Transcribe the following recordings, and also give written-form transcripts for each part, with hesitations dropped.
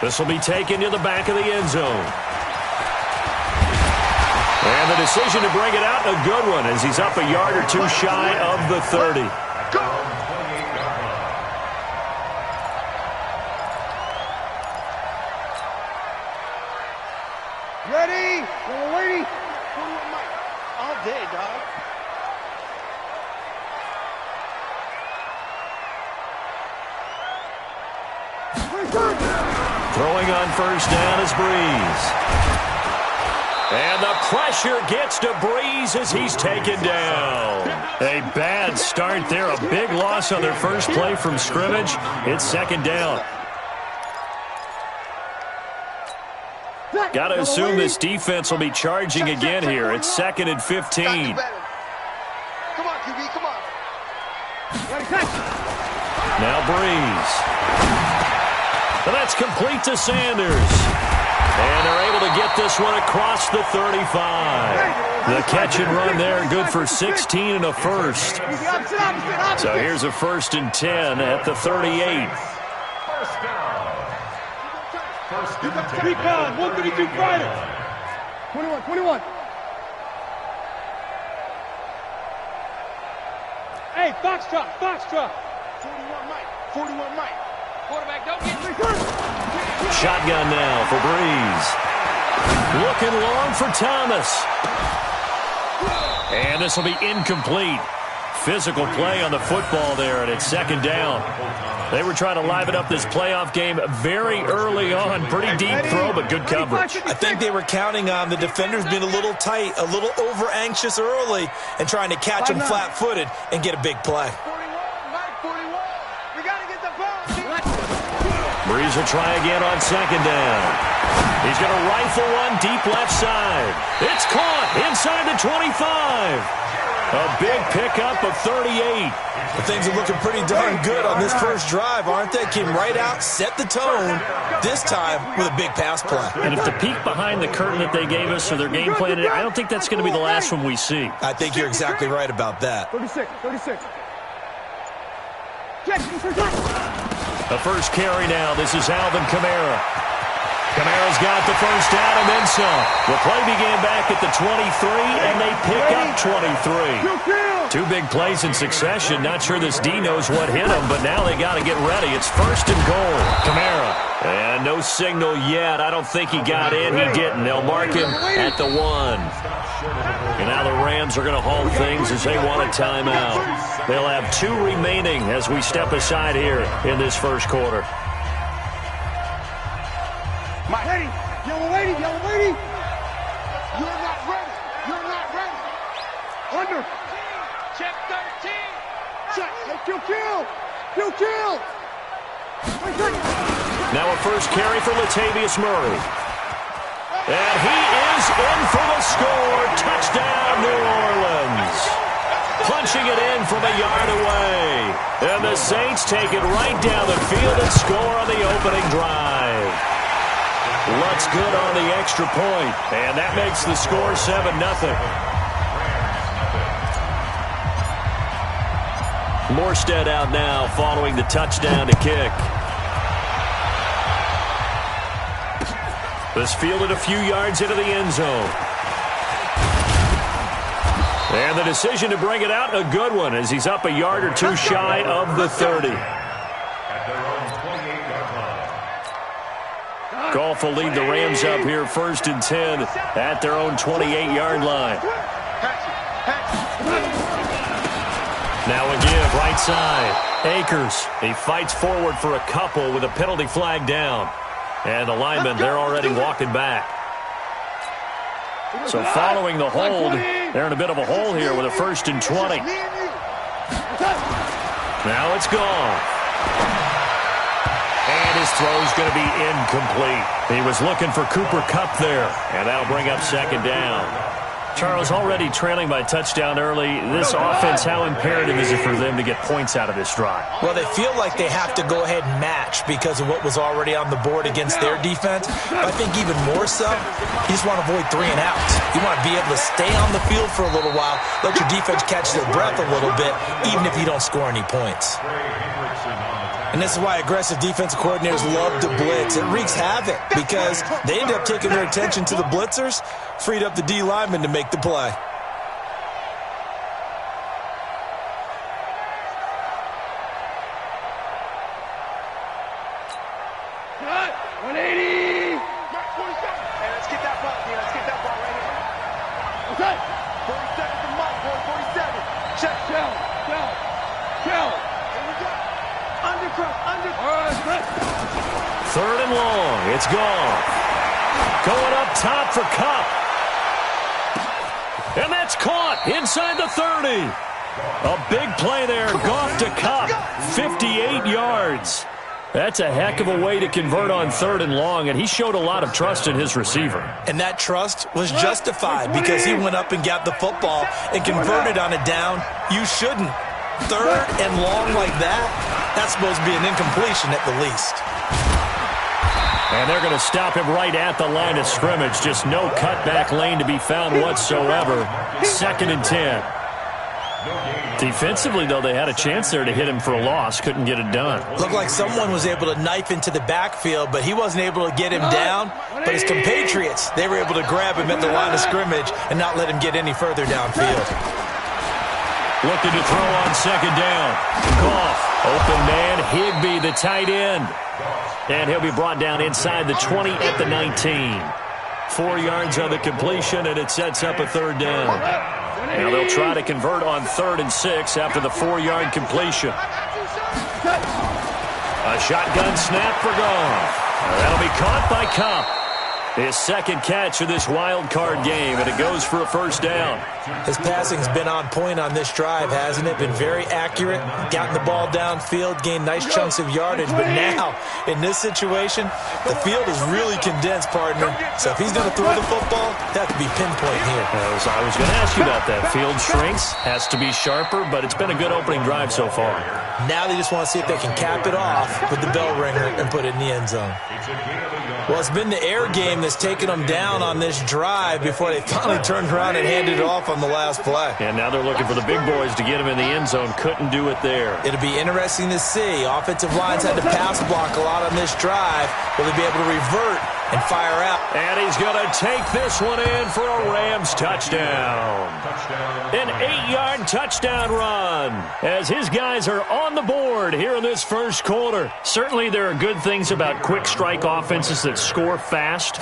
This will be taken to the back of the end zone. And the decision to bring it out, a good one, as he's up a yard or two shy of the 30. Ready? We're waiting. All day, dog. Throwing on first down is Breeze. And the pressure gets to Breeze as he's taken down. A bad start there. A big loss on their first play from scrimmage. It's second down. Got to assume this defense will be charging again here. It's 2nd and 15. Come on, QB, come on. Now Breeze. And that's complete to Sanders. And they're able to get this one across the 35. The catch and run there, good for 16 and a first. So here's a 1st and 10 at the 38. Recon, 132 Friday. 21. Hey, Foxtrot. 41 Mike. Quarterback, don't get Shotgun now for Breeze. Looking long for Thomas. And this will be incomplete. Physical play on the football there, and it's second down. They were trying to liven up this playoff game very early on. Pretty deep throw, but good coverage. I think they were counting on the defenders being a little tight, a little over-anxious early, and trying to catch them flat-footed and get a big play. 41. We got to get the ball. Breeze will try again on second down. He's going to rifle one deep left side. It's caught inside the 25. A big pickup of 38. But things are looking pretty darn good on this first drive, aren't they? Came right out, set the tone, this time with a big pass play. And if the peek behind the curtain that they gave us or their game plan, I don't think that's going to be the last one we see. I think you're exactly right about that. 36. The first carry now. This is Alvin Kamara. Kamara's got the first down and then some. The play began back at the 23, and they pick up 23. Two big plays in succession. Not sure this D knows what hit him, but now they got to get ready. It's 1st and goal. Kamara. And no signal yet. I don't think he got in. He didn't. They'll mark him at the 1. And now the Rams are going to halt things as they want a timeout. They'll have 2 remaining as we step aside here in this first quarter. Ready. Yellow lady. You're not ready. Under. Check 13. Check. Kill. Now a first carry for Latavius Murray. And he is in for the score. Touchdown, New Orleans. Punching it in from a yard away. And the Saints take it right down the field and score on the opening drive. Luck's good on the extra point, and that makes the score 7-0. Morstead out now following the touchdown to kick. This fielded a few yards into the end zone. And the decision to bring it out, a good one, as he's up a yard or two shy of the 30. Goff will lead the Rams up here 1st and 10 at their own 28-yard line. Now a give, right side. Akers, he fights forward for a couple with a penalty flag down. And the linemen, they're already walking back. So following the hold, they're in a bit of a hole here with a 1st and 20. Now it's gone. And his throw's going to be incomplete. He was looking for Cooper Kupp there, and that'll bring up second down. Charles, already trailing by touchdown early. This offense, how imperative is it for them to get points out of this drive? Well, they feel like they have to go ahead and match because of what was already on the board against their defense. But I think even more so, you just want to avoid 3 and outs. You want to be able to stay on the field for a little while, let your defense catch their breath a little bit, even if you don't score any points. And this is why aggressive defensive coordinators love to blitz. It wreaks havoc because they end up taking their attention to the blitzers, freed up the D lineman to make the play. Cut. 180. 47. Hey, let's get that ball, man. Let's get that ball right here. Okay. 47 from Mike, boy. 47. Check. Shell. Here we go. Under. All right, Third and long. It's gone. Going up top for Cup. And that's caught inside the 30. A big play there. Goff to Cup. 58 yards. That's a heck of a way to convert on third and long, and he showed a lot of trust in his receiver. And that trust was justified because he went up and got the football and converted on a down. You shouldn't. Third and long like that, that's supposed to be an incompletion at the least. And they're going to stop him right at the line of scrimmage. Just no cutback lane to be found whatsoever. 2nd and 10. Defensively, though, they had a chance there to hit him for a loss. Couldn't get it done. Looked like someone was able to knife into the backfield, but he wasn't able to get him down. But his compatriots, they were able to grab him at the line of scrimmage and not let him get any further downfield. Looking to throw on 2nd down. Goff, open man, Higbee, the tight end. And he'll be brought down inside the 20 at the 19. 4 yards on the completion, and it sets up a 3rd down. Now they'll try to convert on 3rd and 6 after the 4-yard completion. A shotgun snap for Goff. That'll be caught by Cup. His 2nd catch of this wild card game, and it goes for a 1st down. His passing's been on point on this drive, hasn't it? Been very accurate, gotten the ball downfield, gained nice chunks of yardage. But now, in this situation, the field is really condensed, partner. So if he's going to throw the football, that could be pinpoint here. I was going to ask you about that. Field shrinks, has to be sharper, but it's been a good opening drive so far. Now they just want to see if they can cap it off with the bell ringer and put it in the end zone. Well, it's been the air game that's taken them down on this drive before they finally turned around and handed it off on the last play. And now they're looking for the big boys to get him in the end zone. Couldn't do it there. It'll be interesting to see. Offensive lines had to pass block a lot on this drive. Will they be able to revert and fire out? And he's going to take this one in for a Rams touchdown. An 8-yard touchdown run as his guys are on the board here in this first quarter. Certainly there are good things about quick strike offenses that score fast,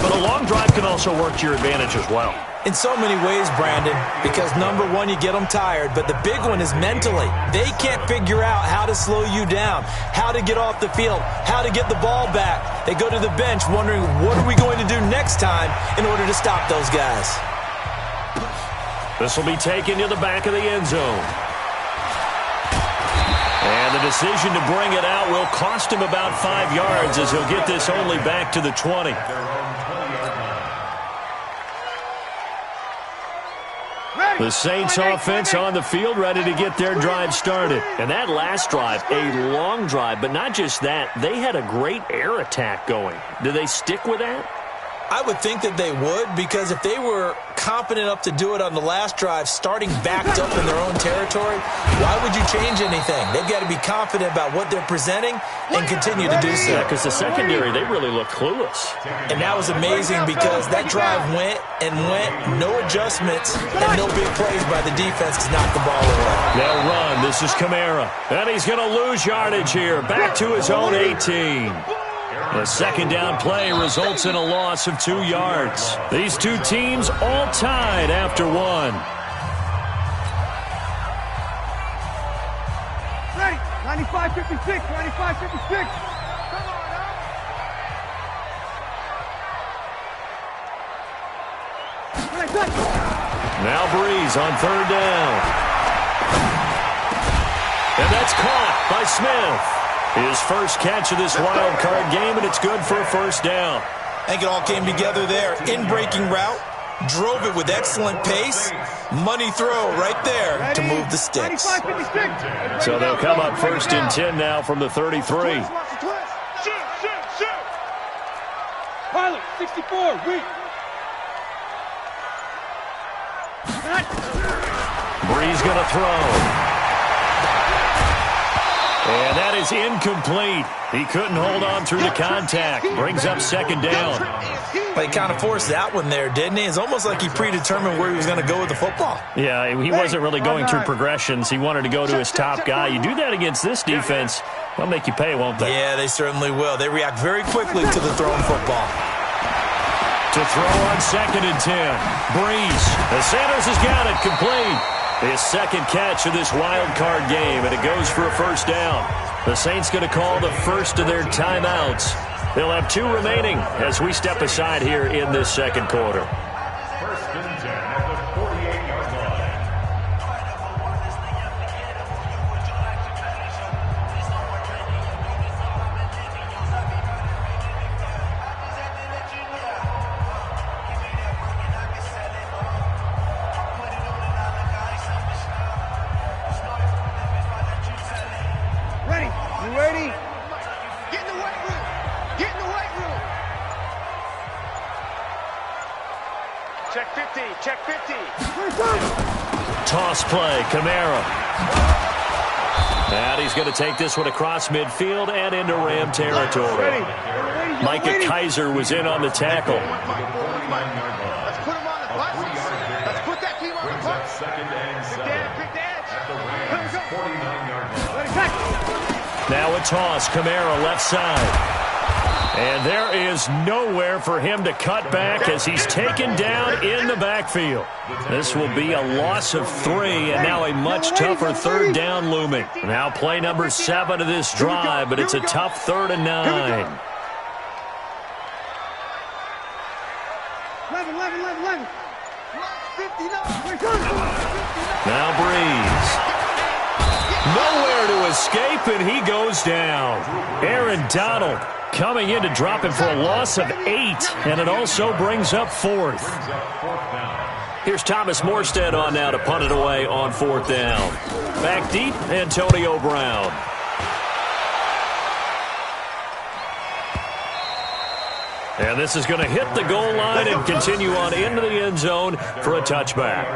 but a long drive can also work to your advantage as well. In so many ways, Brandon, because number one, you get them tired, but the big one is mentally. They can't figure out how to slow you down, how to get off the field, how to get the ball back. They go to the bench wondering, what are we going to do next time in order to stop those guys? This will be taken to the back of the end zone. And the decision to bring it out will cost him about 5 yards as he'll get this only back to the 20. The Saints offense on the field ready to get their drive started. And that last drive, a long drive, but not just that, they had a great air attack going. Do they stick with that? I would think that they would, because if they were confident enough to do it on the last drive, starting backed up in their own territory, why would you change anything? They've got to be confident about what they're presenting and continue to do so. Yeah, because the secondary, they really look clueless. And that was amazing because that drive went and went, no adjustments, and no big plays by the defense to knock the ball away. They'll run. This is Kamara. And he's going to lose yardage here. Back to his own 18. The 2nd down play results in a loss of 2 yards. These two teams all tied after one. Ready. 95-56. 95-56. Come on, Now Breeze on 3rd down. And that's caught by Smith. His first catch of this wild card game, and it's good for a 1st down. I think it all came together there. In-breaking route, drove it with excellent pace. Money throw right there to move the sticks. So they'll come up 1st and 10 now from the 33. Pilot, 64, weak. Breeze going to throw. And that is incomplete. He couldn't hold on through the contact. Brings up second down. He kind of forced that one there, didn't he? It's almost like he predetermined where he was going to go with the football. Yeah, he wasn't really going through progressions. He wanted to go to his top guy. You do that against this defense, they'll make you pay, won't they? Yeah, they certainly will. They react very quickly to the thrown football. To throw on 2nd and 10. Breeze. The Sanders has got it complete. His second catch of this wild card game, and it goes for a first down. The Saints going to call the first of their timeouts. They'll have 2 remaining as we step aside here in this second quarter. First and 10 at the 48-yard line. Ready? You ready? Get in the weight room. Get in the weight room. Check 50. Check 50. Toss play, Kamara. And he's going to take this one across midfield and into Ram territory. Micah Kaiser was in on the tackle. Let's put him on the bus. Let's put that team on the bus. Second and 7 Pick the edge. at the Rams 49-yard line. Ready, back. Now a toss, Kamara left side. And there is nowhere for him to cut back as he's taken down in the backfield. This will be a loss of 3, and now a much tougher third down looming. Now play number 7 of this drive, but it's a tough 3rd and 9. 11. 59. Now Breeze. Nowhere to escape, and he goes down. Aaron Donald coming in to drop him for a loss of 8, and it also brings up 4th. Here's Thomas Morstead on now to punt it away on 4th down. Back deep, Antonio Brown. And this is going to hit the goal line and continue on into the end zone for a touchback.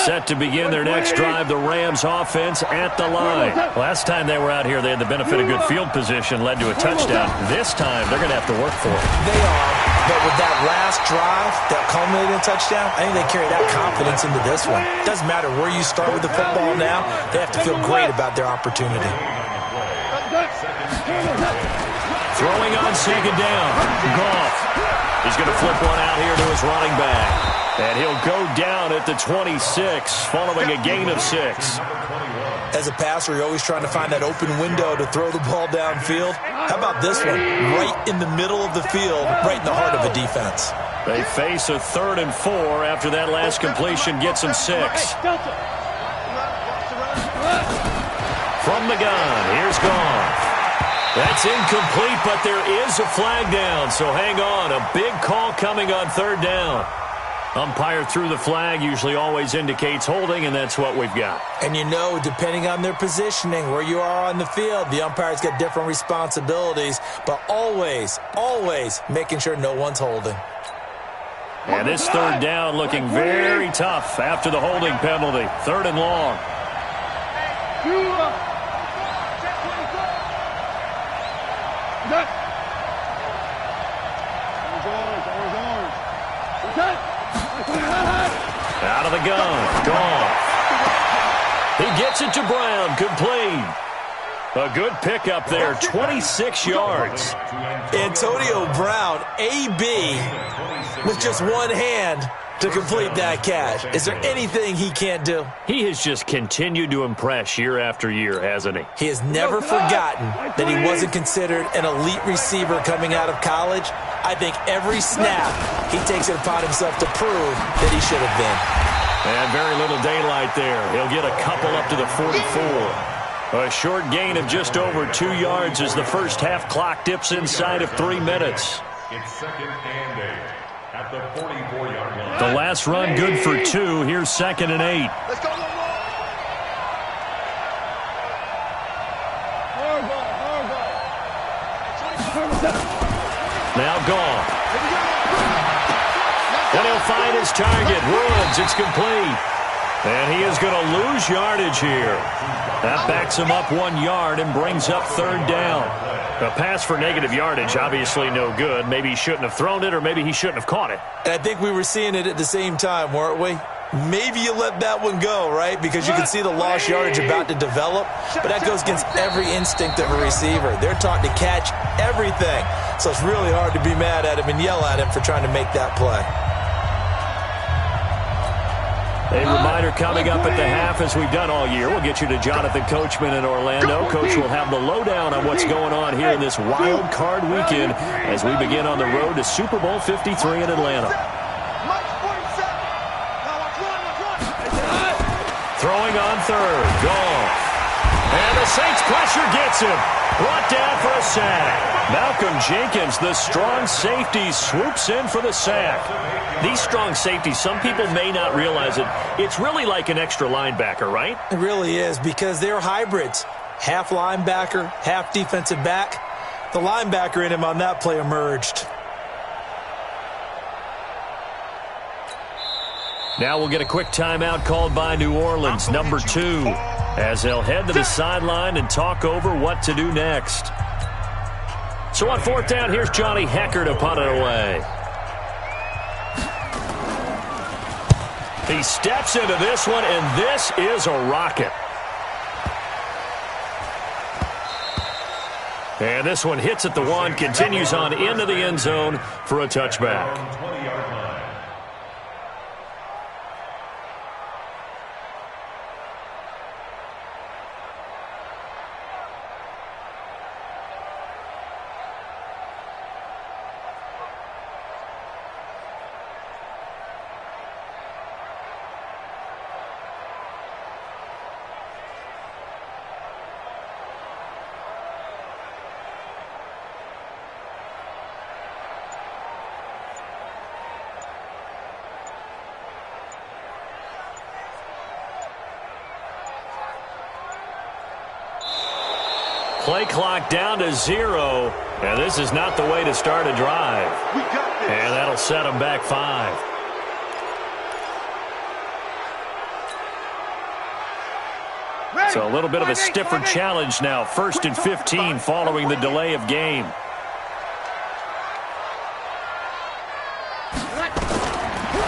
Set to begin their next drive, the Rams offense at the line. Last time they were out here, they had the benefit of good field position, led to a touchdown. This time, they're going to have to work for it. They are, but with that last drive that culminated in a touchdown, I think they carry that confidence into this one. It doesn't matter where you start with the football now. They have to feel great about their opportunity. Throwing on 2nd down, Goff. He's going to flip one out here to his running back. And he'll go down at the 26, following a gain of 6. As a passer, you're always trying to find that open window to throw the ball downfield. How about this one? Right in the middle of the field, right in the heart of a defense. They face a 3rd and 4 after that last completion gets them 6. From the gun, here's Goff. That's incomplete, but there is a flag down, so hang on. A big call coming on 3rd down. Umpire threw the flag, usually always indicates holding, and that's what we've got. And you know, depending on their positioning, where you are on the field, the umpire's got different responsibilities, but always making sure no one's holding. And this 3rd down looking very tough after the holding penalty. 3rd and long. Out of the gun, Goff. He gets it to Brown, complete. A good pickup there, 26 yards. Antonio Brown, AB, with just one hand to complete that catch. Is there anything he can't do? He has just continued to impress year after year, hasn't he? He has never forgotten that he wasn't considered an elite receiver coming out of college. I think every snap he takes it upon himself to prove that he should have been. And very little daylight there. He'll get a couple up to the 44. A short gain of just over 2 yards as the first half clock dips inside of 3 minutes. It's 2nd and 8 at the 44-yard line. The last run good for 2. Here's 2nd and 8. Let's go. Now Goff. And he'll find his target. Woods, it's complete. And he is going to lose yardage here. That backs him up 1 yard and brings up third down. A pass for negative yardage, obviously no good. Maybe he shouldn't have thrown it, or maybe he shouldn't have caught it. And I think we were seeing it at the same time, weren't we? Maybe you let that one go, right? Because you can see the lost yardage about to develop. But that goes against every instinct of a receiver. They're taught to catch everything. So it's really hard to be mad at him and yell at him for trying to make that play. A reminder coming up at the half, as we've done all year. We'll get you to Jonathan Coachman in Orlando. Coach will have the lowdown on what's going on here in this wild card weekend as we begin on the road to Super Bowl 53 in Atlanta. Throwing on third. Goff. And the Saints pressure gets him. Brought down for a sack. Malcolm Jenkins, the strong safety, swoops in for the sack. These strong safeties, some people may not realize it. It's really like an extra linebacker, right? It really is, because they're hybrids. Half linebacker, half defensive back. The linebacker in him on that play emerged. Now we'll get a quick timeout called by New Orleans, number 2, as they'll head to the sideline and talk over what to do next. So on fourth down, here's Johnny Hecker to punt it away. He steps into this one, and this is a rocket. And this one hits at the 1, continues on into the end zone for a touchback. Play clock down to 0, and this is not the way to start a drive. And that'll set them back 5. So a little bit of a stiffer challenge now. 1st and 15 following the delay of game.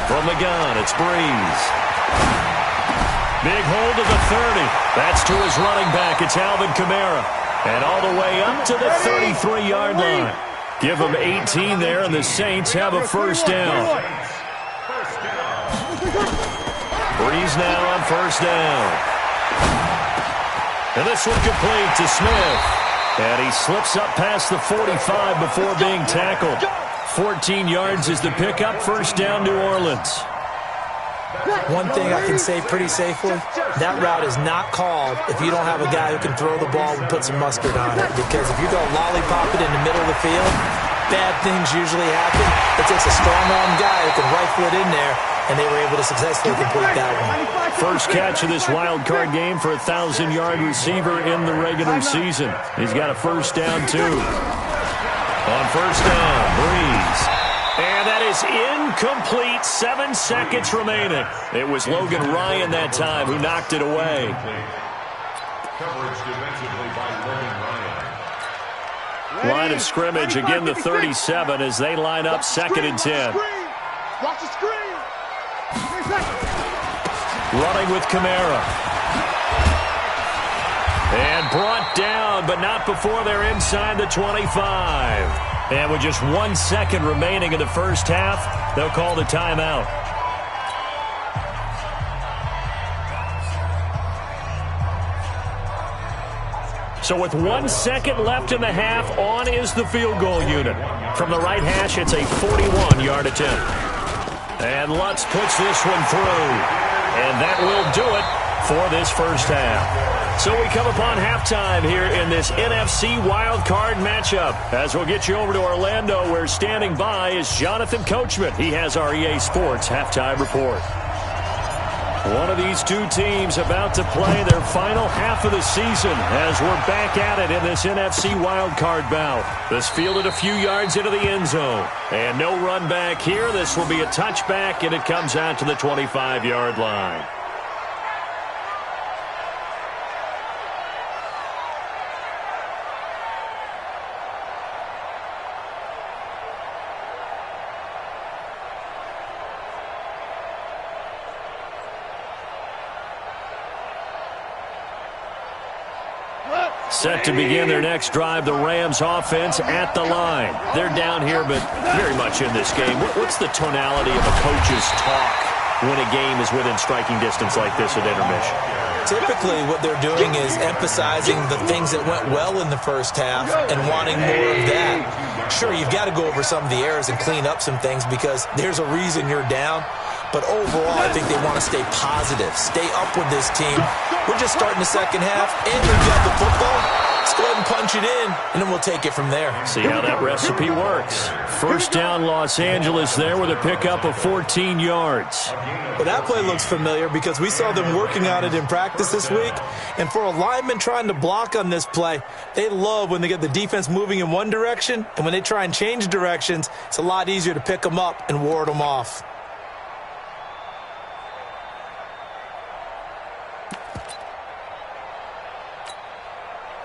From the gun, it's Breeze. Big hold to the 30. That's to his running back. It's Alvin Kamara. And all the way up to the 33-yard line. Give them 18 there, and the Saints have a first down. Breeze now on first down. And this one complete to Smith. And he slips up past the 45 before being tackled. 14 yards is the pickup. First down, New Orleans. One thing I can say pretty safely, that route is not called if you don't have a guy who can throw the ball and put some mustard on it. Because if you go lollipop it in the middle of the field, bad things usually happen. It takes a strong-arm guy who can rifle it in there, and they were able to successfully complete that one. First catch of this wild card game for a 1,000-yard receiver in the regular season. He's got a first down, too. On first down, Breeze. And that is incomplete. 7 seconds remaining. It was Logan Ryan that time who knocked it away. Coverage defensively by Logan Ryan. Line of scrimmage, again the 37 as they line up 2nd and 10. Watch the screen. Running with Kamara. And brought down, but not before they're inside the 25. And with just 1 second remaining in the first half, they'll call the timeout. So with 1 second left in the half, on is the field goal unit. From the right hash, it's a 41-yard attempt. And Lutz puts this one through. And that will do it for this first half. So we come upon halftime here in this NFC wildcard matchup. As we'll get you over to Orlando, where standing by is Jonathan Coachman. He has our EA Sports halftime report. One of these two teams about to play their final half of the season as we're back at it in this NFC wildcard bout. This fielded a few yards into the end zone. And no run back here. This will be a touchback, and it comes out to the 25-yard line. Set to begin their next drive, the Rams offense at the line. They're down here, but very much in this game. What's the tonality of a coach's talk when a game is within striking distance like this at intermission? Typically, what they're doing is emphasizing the things that went well in the first half and wanting more of that. Sure, you've got to go over some of the errors and clean up some things because there's a reason you're down. But overall, I think they want to stay positive, stay up with this team. We're just starting the second half, and we've got the football. Let's go ahead and punch it in, and then we'll take it from there. See how that recipe works. First down, Los Angeles there with a pickup of 14 yards. Well, that play looks familiar because we saw them working on it in practice this week. And for a lineman trying to block on this play, they love when they get the defense moving in one direction, and when they try and change directions, it's a lot easier to pick them up and ward them off.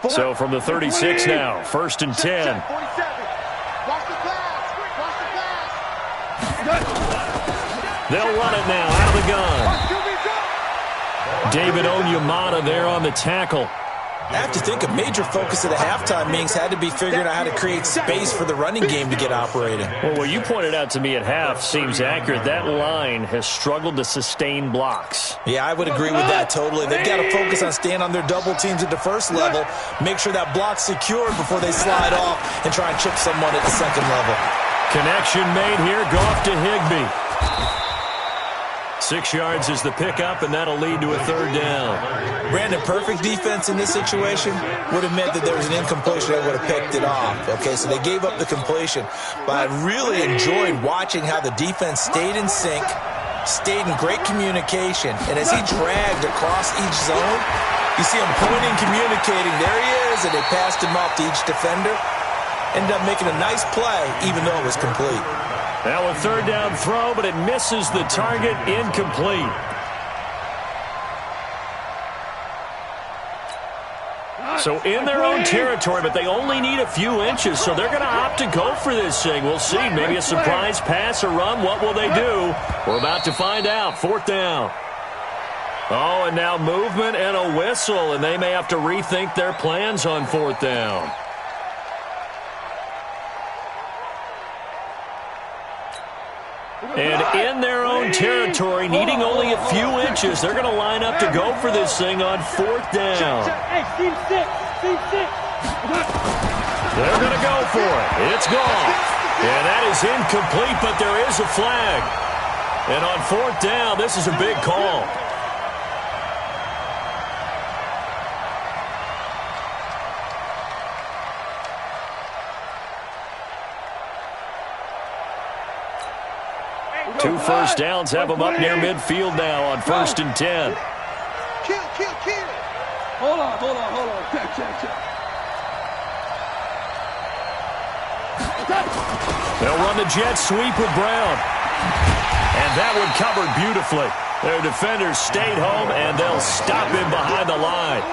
So from the 36 now, 1st and 10. Watch the pass. Watch the pass. They'll run it now out of the gun. David Onyemata there on the tackle. I have to think a major focus of the halftime meetings had to be figuring out how to create space for the running game to get operating. Well, what you pointed out to me at half seems accurate. That line has struggled to sustain blocks. Yeah, I would agree with that totally. They've got to focus on staying on their double teams at the first level, make sure that block's secured before they slide off and try and chip someone at the second level. Connection made here. Goff to Higbee. 6 yards is the pickup, and that'll lead to a 3rd down. Brandon, perfect defense in this situation would have meant that there was an incompletion that would have picked it off. Okay, so they gave up the completion. But I really enjoyed watching how the defense stayed in sync, stayed in great communication. And as he dragged across each zone, you see him pointing, communicating. There he is, and they passed him off to each defender. Ended up making a nice play, even though it was complete. Now a 3rd down throw, but it misses the target, incomplete. So in their own territory, but they only need a few inches, so they're going to opt to go for this thing. We'll see. Maybe a surprise pass or run. What will they do? We're about to find out. 4th down. Oh, and now movement and a whistle, and they may have to rethink their plans on 4th down. And in their own territory, needing only a few inches, they're going to line up to go for this thing on 4th down. They're going to go for it. It's gone. And that is incomplete, but there is a flag. And on 4th down, this is a big call. Two first downs have them up near midfield now on 1st and 10. Kill. Hold on. Check. They'll run the jet sweep with Brown. And that one covered beautifully. Their defenders stayed home, and they'll stop him behind the line.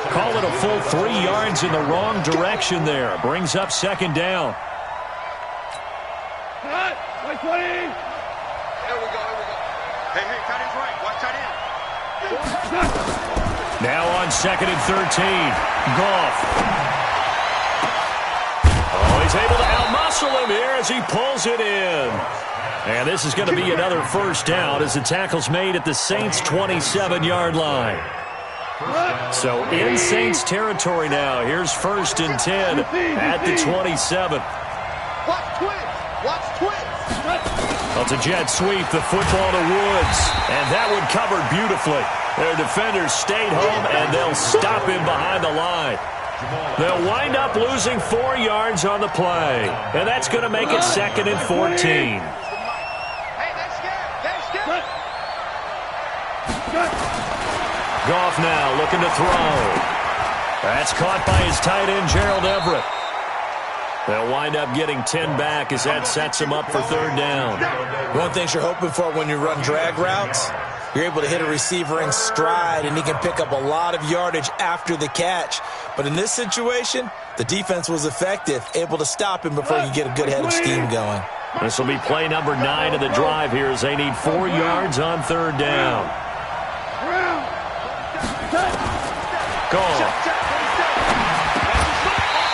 Call it a full 3 yards in the wrong direction there. Brings up 2nd down. Right 20. Here we go. Hey, tight end's right. Watch tight end. Now on 2nd and 13. Goff. Oh, he's able to outmuscle him here as he pulls it in. And this is going to be another 1st down as the tackle's made at the Saints' 27-yard line. So in Saints territory now. Here's 1st and 10 at the 27. Watch twins. Well, it's a jet sweep, the football to Woods. And that one covered beautifully. Their defenders stayed home, and they'll stop him behind the line. They'll wind up losing 4 yards on the play. And that's going to make it 2nd and 14. Hey, they're scared. Goff now looking to throw. That's caught by his tight end, Gerald Everett. They'll wind up getting 10 back as that sets him up for third down. One thing you're hoping for when you run drag routes, you're able to hit a receiver in stride, and he can pick up a lot of yardage after the catch. But in this situation, the defense was effective, able to stop him before you get a good head of steam going. This will be play number 9 of the drive here as they need 4 yards on third down. Goal.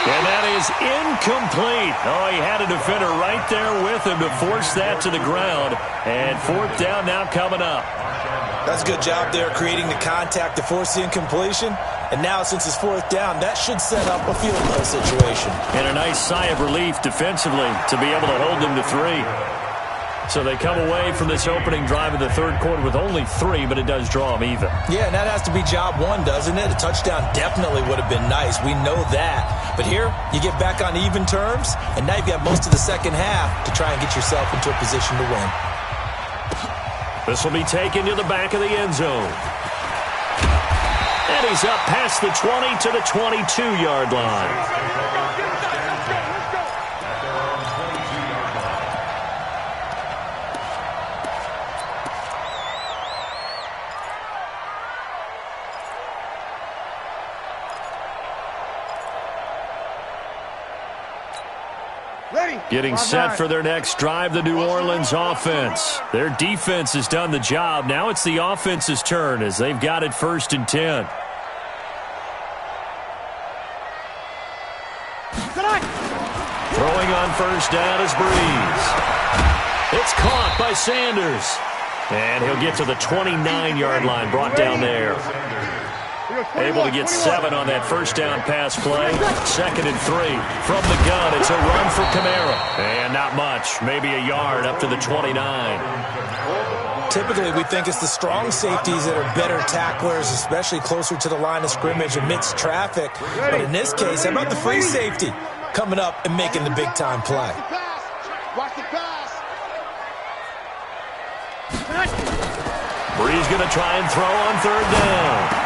And that is incomplete. Oh, he had a defender right there with him to force that to the ground. And fourth down now coming up. That's a good job there creating the contact to force the incompletion. And now since it's fourth down, that should set up a field goal situation. And a nice sigh of relief defensively to be able to hold them to 3. So they come away from this opening drive of the third quarter with only 3, but it does draw them even. Yeah, and that has to be job 1, doesn't it? A touchdown definitely would have been nice. We know that. But here, you get back on even terms, and now you've got most of the second half to try and get yourself into a position to win. This will be taken to the back of the end zone. And he's up past the 20 to the 22-yard line. Getting set for their next drive, the New Orleans offense. Their defense has done the job. Now it's the offense's turn as they've got it 1st and 10. Throwing on first down is Breeze. It's caught by Sanders. And he'll get to the 29-yard line, brought down there. Able to get 7 on that first down pass play. 2nd and 3 from the gun. It's a run for Kamara. And not much, maybe a yard up to the 29. Typically, we think it's the strong safeties that are better tacklers, especially closer to the line of scrimmage amidst traffic. But in this case, how about the free safety coming up and making the big-time play? Watch the pass. Breeze going to try and throw on third down.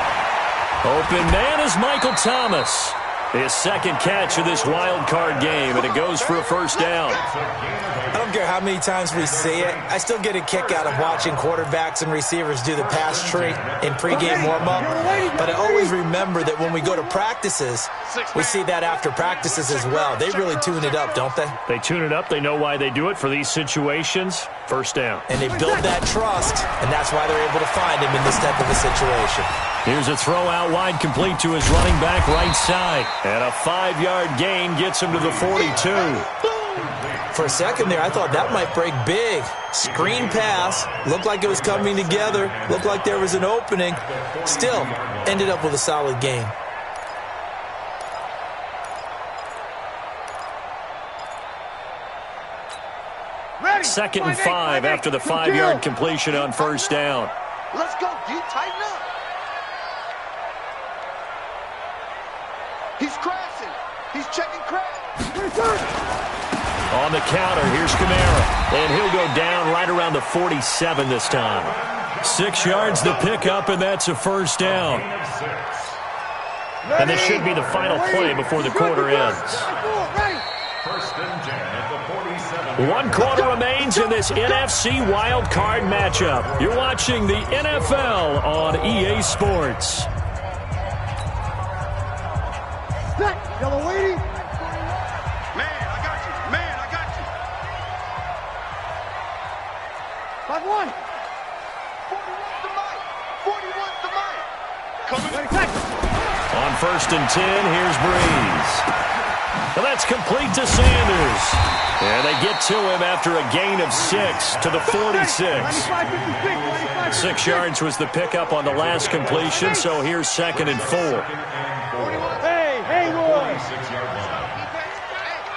Open man is Michael Thomas. His 2nd catch of this wild card game, and it goes for a first down. I don't care how many times we see it. I still get a kick out of watching quarterbacks and receivers do the pass tree in pregame warm-up. But I always remember that when we go to practices, we see that after practices as well. They really tune it up, don't they? They tune it up. They know why they do it for these situations. First down. And they build that trust, and that's why they're able to find him in this type of a situation. Here's a throw out wide complete to his running back right side. And a 5-yard gain gets him to the 42. For a second there, I thought that might break big. Screen pass. Looked like it was coming together. Looked like there was an opening. Still, ended up with a solid gain. Second and 5 after the 5-yard completion on first down. Let's go, dude. Tighten up. He's crashing. He's checking crash. On the counter, here's Kamara. And he'll go down right around the 47 this time. 6 yards the pickup, and that's a first down. And this should be the final play before the quarter ends. 1 quarter remains in this NFC wildcard matchup. You're watching the NFL on EA Sports. Yellow waiting. Man, I got you. Man, I got you. 5-1. 41's the mic. 41's the mic. Coming. On 1st and 10, here's Breeze. Well, that's complete to Sanders. And they get to him after a gain of 6 to the 46. 6 yards was the pickup on the last completion, so here's 2nd and 4. Hey, boy.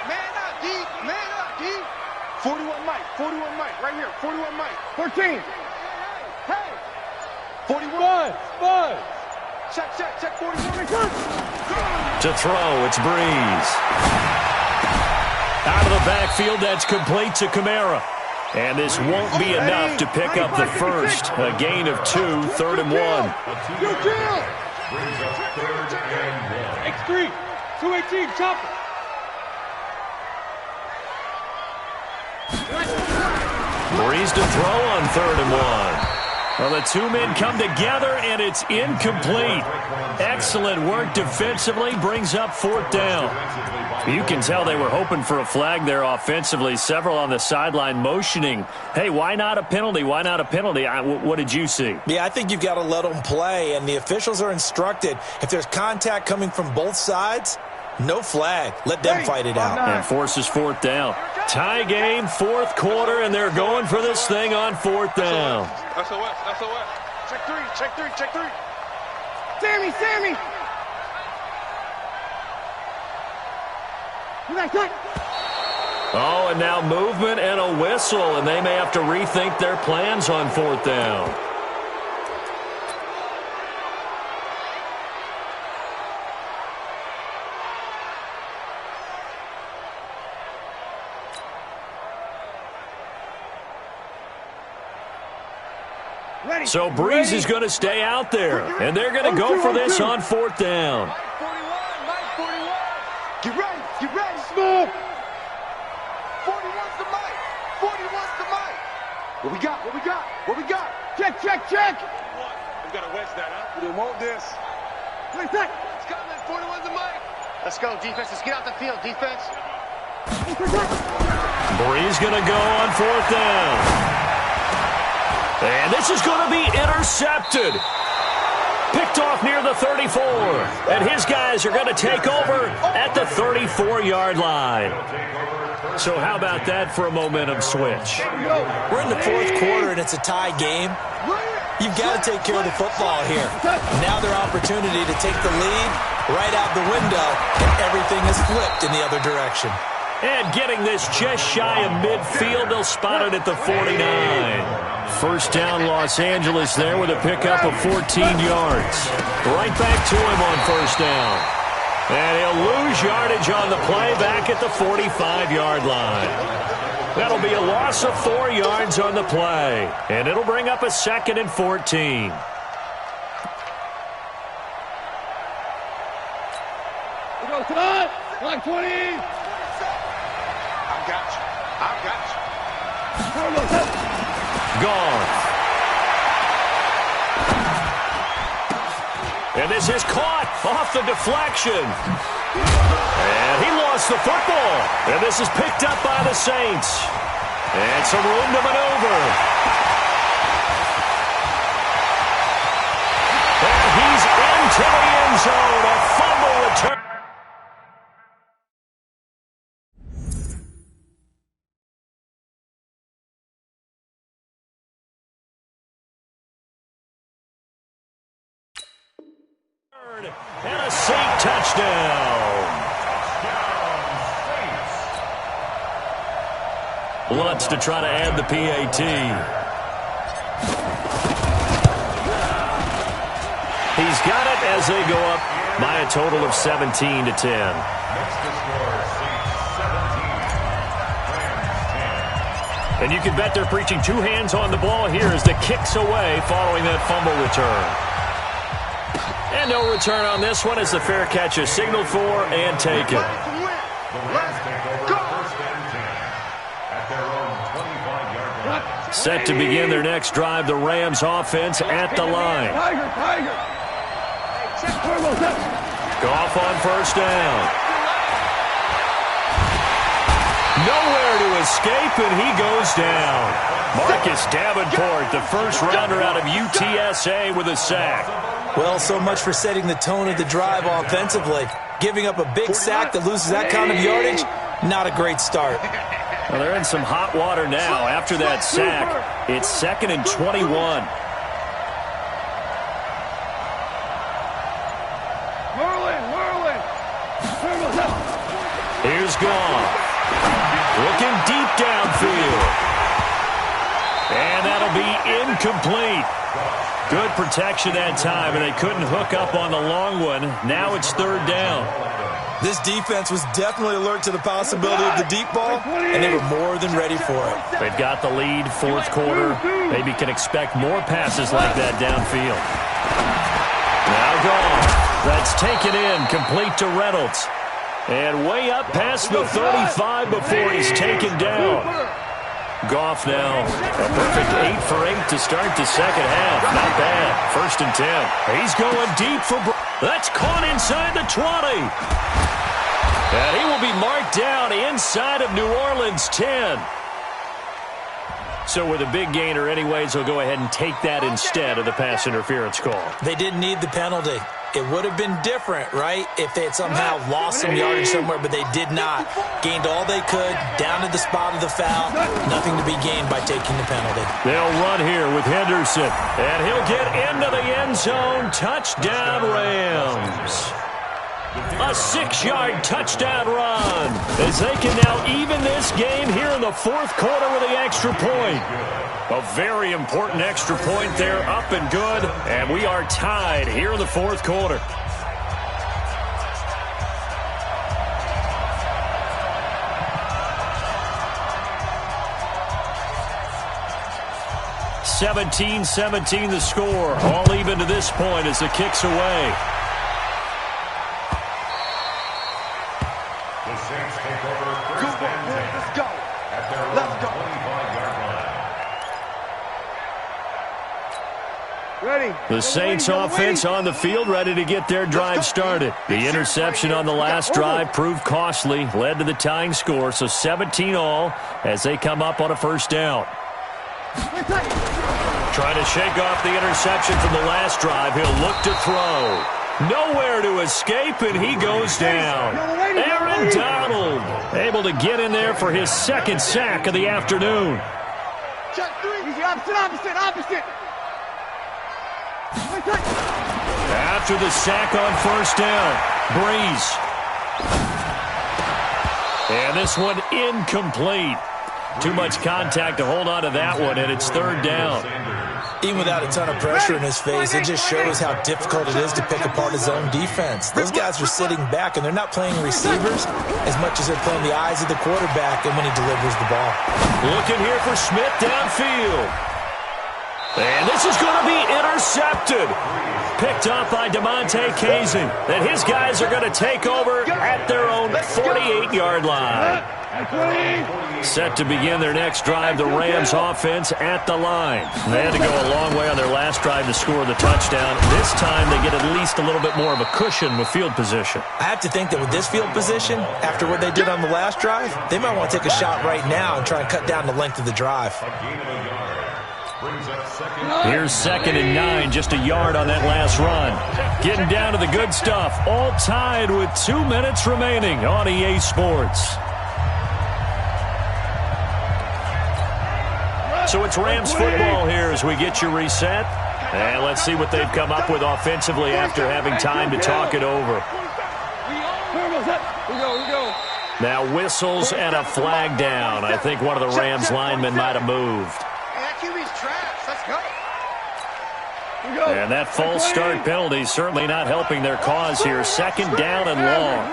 Man up, D. Man up, D. 41 Mike. 41 Mike. Right here. 41 Mike. 13. Hey. 41. Buzz. Check. 41. To throw, it's Breeze. Out of the backfield, that's complete to Kamara. And this won't be enough to pick up the first. A gain of 2, 3rd and 1. Brings up 3rd and 1. X3, 218, chop it. Breeze to throw on 3rd and 1. Well, the two men come together, and it's incomplete. Excellent work defensively, brings up 4th down. You can tell they were hoping for a flag there offensively. Several on the sideline motioning, hey, why not a penalty? Why not a penalty? What did you see? Yeah, I think you've got to let them play, and the officials are instructed. If there's contact coming from both sides, no flag. Let them fight it out. And forces 4th down. Tie game, 4th quarter, and they're going for this thing on 4th down. SOS, SOS. Check 3, check 3, check 3. Sammy, Sammy. Oh, and now movement and a whistle, and they may have to rethink their plans on 4th down. So Breeze is going to stay out there, and they're going to go for this on 4th down. Mike 41. Get ready, smooth. 41's the Mike. 41's the Mike. What we got? Check. We got to wedge that, huh? We didn't want this. Let's go, man. 41's the Mike. Let's go, defense. Let's get out the field, defense. Breeze going to go on 4th down. And this is going to be intercepted. Picked off near the 34. And his guys are going to take over at the 34-yard line. So how about that for a momentum switch? We're in the 4th quarter, and it's a tie game. You've got to take care of the football here. Now their opportunity to take the lead right out the window, and everything is flipped in the other direction. And getting this just shy of midfield, they'll spot it at the 49. 1st down, Los Angeles there with a pickup of 14 yards. Right back to him on 1st down. And he'll lose yardage on the play back at the 45-yard line. That'll be a loss of 4 yards on the play. And it'll bring up a 2nd and 14. We go time. Line 20. I've got you. Gone. And this is caught off the deflection. And he lost the football. And this is picked up by the Saints. And some room to maneuver. And he's into the end zone. A fumble return. And a Saint touchdown. Lutz to try to add the PAT. He's got it as they go up by a total of 17-10. Next to score, Saints 17, Rams 10. And you can bet they're preaching 2 hands on the ball here as the kick's away following that fumble return. And no return on this one as the fair catch is signaled for and taken. Set to begin their next drive, the Rams offense at the line. Goff on 1st down. Nowhere to escape, and he goes down. Marcus Davenport, the first rounder out of UTSA with a sack. Well, so much for setting the tone of the drive offensively. Giving up a big sack that loses that kind of yardage, not a great start. Well, they're in some hot water now after that sack. It's 2nd and 21. Here's Goff. Looking deep downfield. And that'll be incomplete. Good protection that time, and they couldn't hook up on the long one. Now it's 3rd down. This defense was definitely alert to the possibility of the deep ball, and they were more than ready for it. They've got the lead, fourth quarter. Maybe can expect more passes like that downfield. Now gone. That's taken in, complete to Reynolds. And way up past the 35 before he's taken down. Goff now, a perfect 8 for 8 to start the second half. Not bad. 1st and 10. He's going deep for... That's caught inside the 20. And he will be marked down inside of New Orleans 10. So with a big gainer anyways, they'll go ahead and take that instead of the pass interference call. They didn't need the penalty. It would have been different, right, if they had somehow lost some yardage somewhere, but they did not. Gained all they could, down to the spot of the foul. Nothing to be gained by taking the penalty. They'll run here with Henderson, and he'll get into the end zone. Touchdown, Rams. A 6-yard touchdown run as they can now even this game here in the fourth quarter with the extra point. A very important extra point there, up and good, and we are tied here in the fourth quarter. (17-17) the score, all even to this point as the kick's away. The Saints offense on the field, ready to get their drive started. The interception on the last drive proved costly, led to the tying score, so 17 all as they come up on a first down. Trying to shake off the interception from the last drive. He'll look to throw. Nowhere to escape, and he goes down. Aaron Donald able to get in there for his second sack of the afternoon. Opposite. After the sack on first down, Breeze. And this one incomplete. Too much contact to hold on to that one, and it's third down. Even without a ton of pressure in his face, it just shows how difficult it is to pick apart his own defense. Those guys are sitting back, and they're not playing receivers as much as they're playing the eyes of the quarterback and when he delivers the ball. Looking here for Smith downfield. And this is going to be intercepted. Picked off by DeMonte Kazin. And his guys are going to take over at their own 48-yard line. Set to begin their next drive, the Rams offense at the line. They had to go a long way on their last drive to score the touchdown. This time they get at least a little bit more of a cushion with field position. I have to think that with this field position, after what they did on the last drive, they might want to take a shot right now and try and cut down the length of the drive. Here's 2nd and 9, just a yard on that last run. Getting down to the good stuff, all tied with 2 minutes remaining on EA Sports. So it's Rams football here as we get you reset. And let's see what they've come up with offensively after having time to talk it over. Now whistles and a flag down. I think one of the Rams linemen might have moved. And that false start penalty certainly not helping their cause here. 2nd down and long.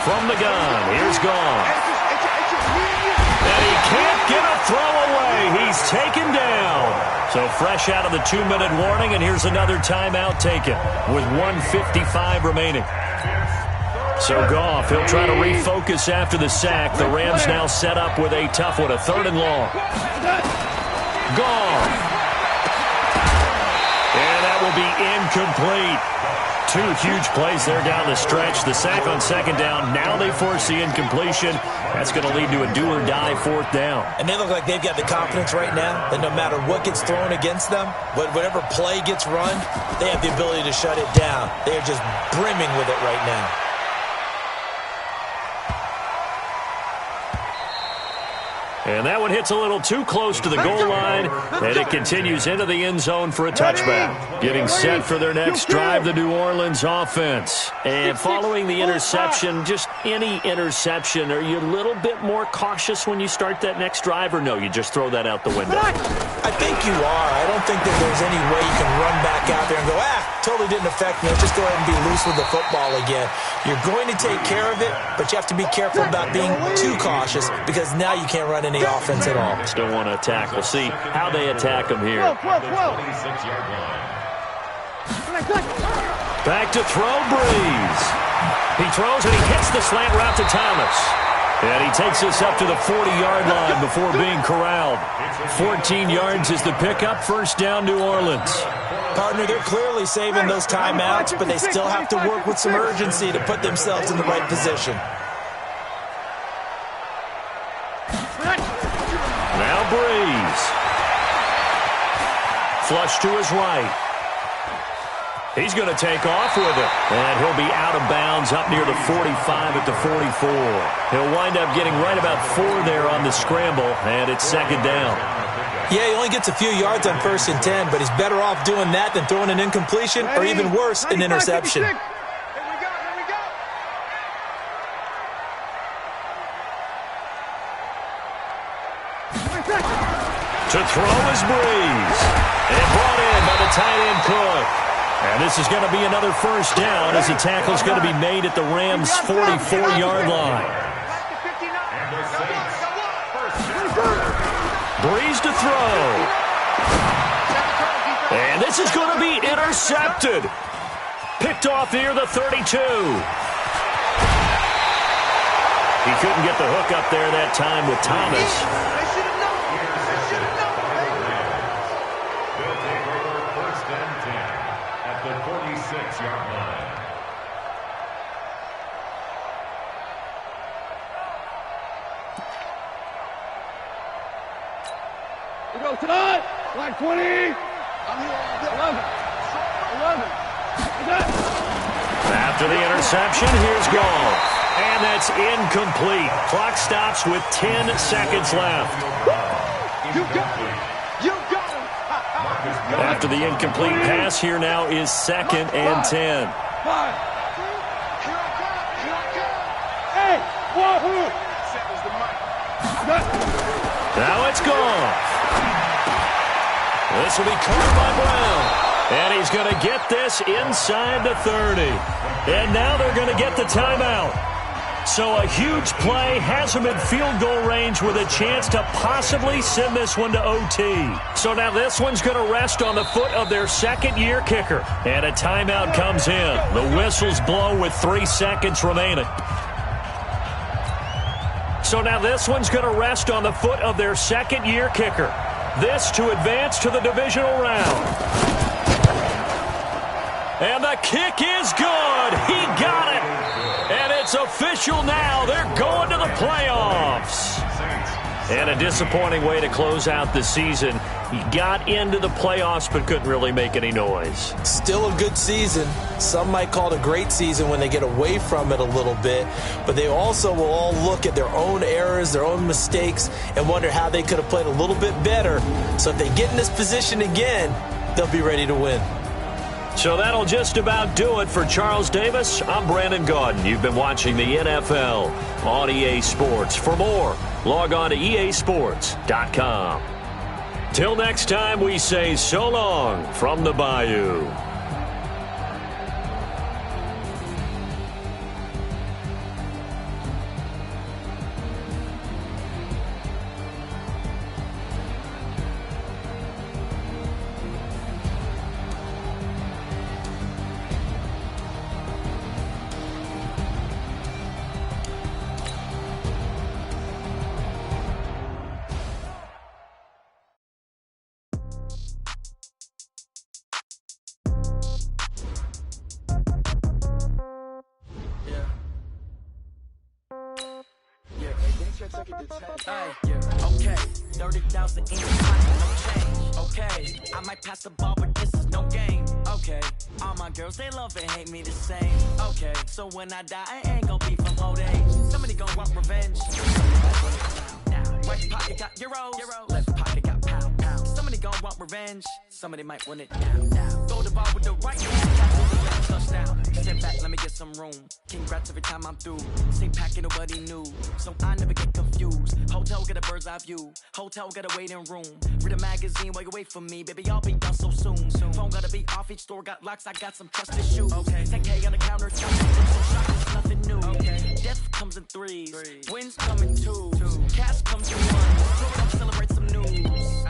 From the gun, here's Gone. And he can't get a throw away. He's taken down. So fresh out of the 2-minute warning, and here's another timeout taken with 1:55 remaining. So Goff, he'll try to refocus after the sack. The Rams now set up with a tough one, a 3rd and long. Goff. And that will be incomplete. 2 huge plays there down the stretch. The sack on 2nd down. Now they force the incompletion. That's going to lead to a do-or-die 4th down. And they look like they've got the confidence right now that no matter what gets thrown against them, whatever play gets run, they have the ability to shut it down. They are just brimming with it right now. And that one hits a little too close to the goal line, and it continues into the end zone for a touchback. Getting set for their next drive, the New Orleans offense. And following the interception, just any interception, are you a little bit more cautious when you start that next drive, or no, you just throw that out the window? I think you are. I don't think that there's any way you can run back out there and go, totally didn't affect me. Let's just go ahead and be loose with the football again. You're going to take care of it, but you have to be careful about being too cautious because now you can't run any offense at all. Still want to attack. We'll see how they attack him here. Back to throw, Breeze. He throws and he hits the slant route to Thomas. And he takes us up to the 40-yard line before being corralled. 14 yards is the pickup. First down, New Orleans. Partner, they're clearly saving those timeouts, but they still have to work with some urgency to put themselves in the right position. Now Breeze. Flush to his right. He's going to take off with it. And he'll be out of bounds up near the 45 at the 44. He'll wind up getting right about 4 there on the scramble, and it's second down. Yeah, he only gets a few yards on 1st and 10, but he's better off doing that than throwing an incompletion or even worse, an interception. To throw is Breeze. And brought in by the tight end Cook. And this is going to be another first down as the tackle's going to be made at the Rams' 44-yard line. Breeze to throw. And this is going to be intercepted. Picked off near the 32. He couldn't get the hook up there that time with Thomas. Go tonight, line 20. I'm here. 11. After the interception, here's Goff. And that's incomplete. Clock stops with 10 seconds left. You got him. You got him. After the incomplete pass, here now is 2nd and 10. 5. Hey, wahoo. Now it's Goff. This will be caught by Brown. And he's going to get this inside the 30. And now they're going to get the timeout. So a huge play has him in field goal range with a chance to possibly send this one to OT. So now this one's going to rest on the foot of their second-year kicker. And a timeout comes in. The whistles blow with 3 seconds remaining. So now this one's going to rest on the foot of their second-year kicker. This to advance to the divisional round. And the kick is good. He got it. And it's official now. They're going to the playoffs. And a disappointing way to close out the season. He got into the playoffs but couldn't really make any noise. Still a good season. Some might call it a great season when they get away from it a little bit. But they also will all look at their own errors, their own mistakes, and wonder how they could have played a little bit better. So if they get in this position again, they'll be ready to win. So that'll just about do it for Charles Davis. I'm Brandon Gaudin. You've been watching the NFL on EA Sports. For more, log on to easports.com. Till next time, we say so long from the Bayou. Okay, 30,000 in your pocket, no change. Okay, I might pass the ball, but this is no game. Okay, all my girls, they love and hate me the same. Okay, so when I die, I ain't gonna be from old age. Somebody gonna want revenge. Right pocket got euros, left pocket got pound. Somebody gon' want revenge, somebody might want it now. Throw the ball with the right hand, catch with the left touchdown. Step back, let me get some room. Congrats every time I'm through. Same packet, nobody knew, so I never get confused. Hotel get a bird's eye view. Hotel get a waiting room. Read a magazine while you wait for me, baby. I'll be done so soon. Phone gotta be off. Each store got locks. I got some trusted shoes. 10K on the counter. Some shock is nothing new. Death comes in threes. Wins come in twos. Cash comes in one. Come celebrate some news.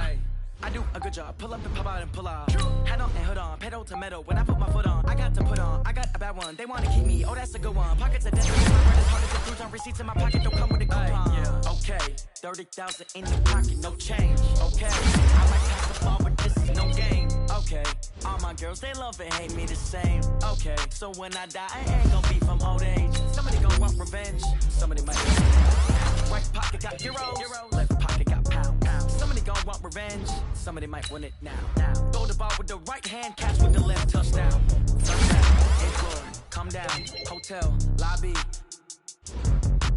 I do a good job. Pull up and pop out and pull out. Hat on and hood on. Pedal to metal. When I put my foot on, I got to put on. I got a bad one. They want to keep me. Oh, that's a good one. Pockets are dead. My bread is harder to cruise on. Receipts in my pocket don't come with a coupon. Okay, 30,000 in the pocket, no change. Okay, I might pass the ball, but this is no game. Okay, all my girls, they love and hate me the same. Okay, so when I die, I ain't gon' be from old age. Somebody gon' want revenge. Somebody might. Right pocket got euros. Left pocket got pound. Somebody gon' want revenge. Somebody might win it now. Throw the ball with the right hand, catch with the left touchdown. Hey floor, come down. Hotel, lobby.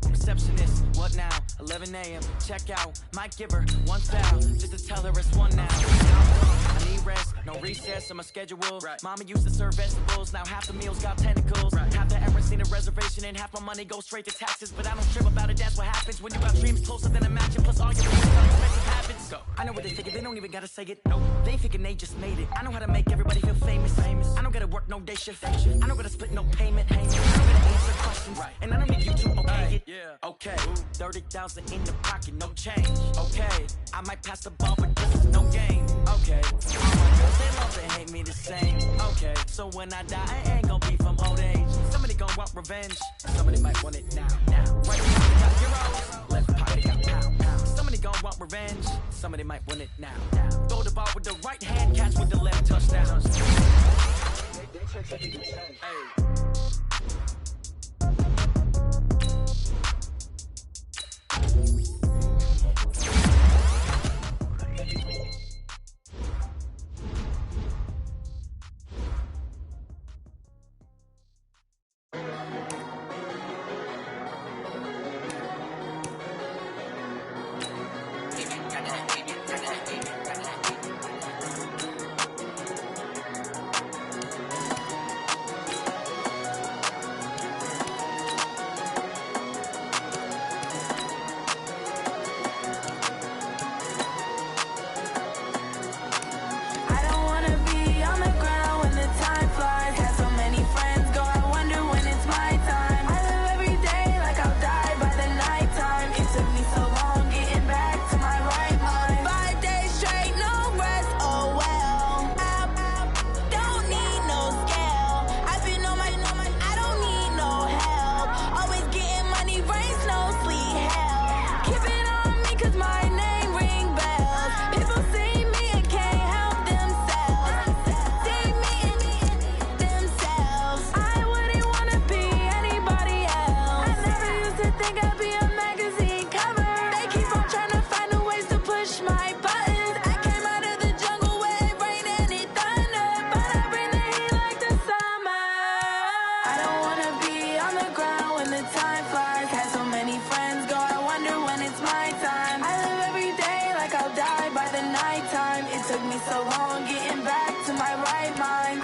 Receptionist, what now? 11 a.m. Check out. Might give her one style, just to tell her it's one now. I need rest, no recess on my schedule. Mama used to serve vegetables, now half the meals got tentacles. Half the errands need a reservation, and half my money goes straight to taxes. But I don't trip about it, that's what happens when you got dreams closer than a match. And plus all your unexpected habits. Go. I know what they thinking, they don't even gotta say it. No, they ain't thinking they just made it. I know how to make everybody feel famous. I don't gotta work no day shift. I don't gotta split no payment. I don't gotta answer questions, and I don't need you to okay it. Okay, 30,000 in the pocket, no change. Okay, I might pass the ball, but this is no game. Okay, all my girls, they love and hate me the same. Okay, so when I die, I ain't gon' be from old age. Somebody gon' want revenge. Somebody might want it now. Right pocket got euros, left pocket got pound. Somebody gon' want revenge. Somebody might want it now. Throw the ball with the right hand, catch with the left touchdown. Hey. Took me so long getting back to my right mind.